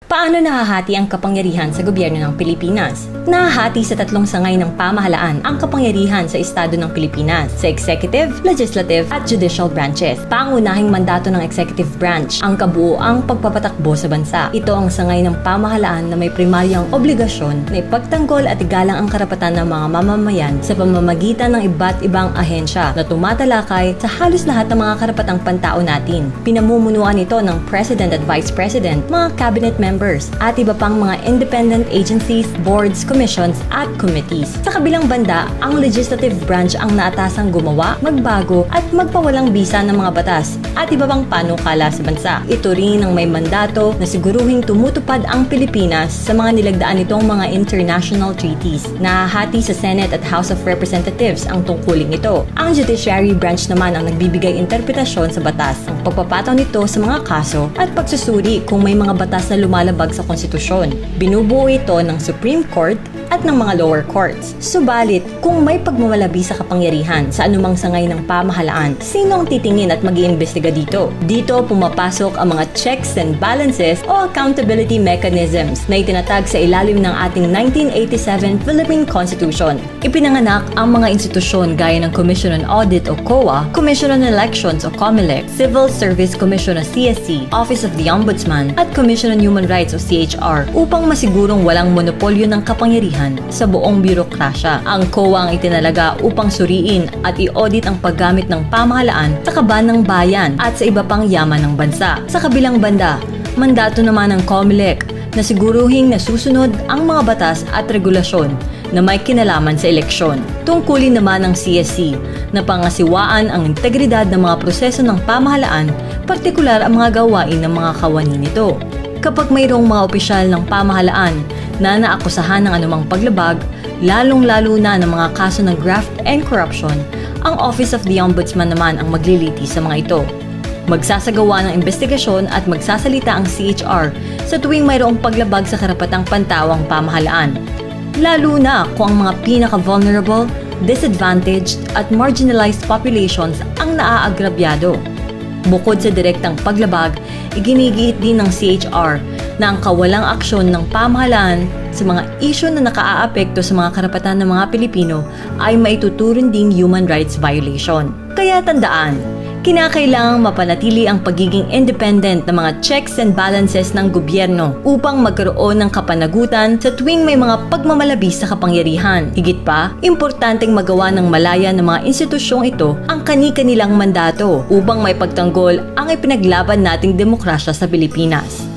Paano nahahati ang kapangyarihan sa gobyerno ng Pilipinas? Nahahati sa tatlong sangay ng pamahalaan ang kapangyarihan sa Estado ng Pilipinas, sa Executive, Legislative at Judicial branches. Pangunahing mandato ng Executive Branch ang kabuoang pagpapatakbo sa bansa. Ito ang sangay ng pamahalaan na may primaryang obligasyon na ipagtanggol at igalang ang karapatan ng mga mamamayan sa pamamagitan ng iba't ibang ahensya na tumatalakay sa halos lahat ng mga karapatang pantao natin. Pinamumunuan ito ng President at Vice President, mga cabinet members, at iba pang mga independent agencies, boards, commissions, at committees. Sa kabilang banda, ang legislative branch ang naatasang gumawa, magbago, at magpawalang bisa ng mga batas at iba pang panukala sa bansa. Ito rin ang may mandato na siguruhing tumutupad ang Pilipinas sa mga nilagdaan nitong mga international treaties. Nahahati sa Senate at House of Representatives ang tungkuling ito. Ang judiciary branch naman ang nagbibigay interpretasyon sa batas, ang pagpapataw nito sa mga kaso at pagsusuri kung may mga batas na lumalabag sa konstitusyon. Binubuo ito ng Supreme Court at ng mga lower courts. Subalit, kung may pagmamalabi sa kapangyarihan sa anumang sangay ng pamahalaan, sino ang titingin at mag-iimbestiga dito? Dito pumapasok ang mga checks and balances o accountability mechanisms na itinatag sa ilalim ng ating 1987 Philippine Constitution. Ipinanganak ang mga institusyon gaya ng Commission on Audit o COA, Commission on Elections o COMELEC, Civil Service Commission o CSC, Office of the Ombudsman, at Commission on Human Rights o CHR upang masigurong walang monopolyo ng kapangyarihan sa buong birokrasya. Ang COA ang itinalaga upang suriin at i-audit ang paggamit ng pamahalaan sa kaban ng bayan at sa iba pang yaman ng bansa. Sa kabilang banda, mandato naman ng COMELEC na siguruhing nasusunod ang mga batas at regulasyon na may kinalaman sa eleksyon. Tungkulin naman ng CSC na pangasiwaan ang integridad ng mga proseso ng pamahalaan, partikular ang mga gawain ng mga kawani nito. Kapag mayroong mga opisyal ng pamahalaan na naakusahan ng anumang paglabag, lalong-lalo na ng mga kaso ng graft and corruption, ang Office of the Ombudsman naman ang magliliti sa mga ito. Magsasagawa ng investigasyon at magsasalita ang CHR sa tuwing mayroong paglabag sa karapatang pantawang pamahalaan, lalo na kung ang mga pinaka-vulnerable, disadvantaged at marginalized populations ang naaagrabyado. Bukod sa direktang paglabag, iginigiit din ng CHR na ang kawalang aksyon ng pamahalaan sa mga isyu na nakaaapekto sa mga karapatan ng mga Pilipino ay maituturing ding human rights violation. Kaya tandaan, kinakailangang mapanatili ang pagiging independent ng mga checks and balances ng gobyerno upang magkaroon ng kapanagutan sa tuwing may mga pagmamalabis sa kapangyarihan. Higit pa, importanteng magawa ng malaya ng mga institusyong ito ang kani-kanilang mandato upang may pagtanggol ang ipinaglaban nating demokrasya sa Pilipinas.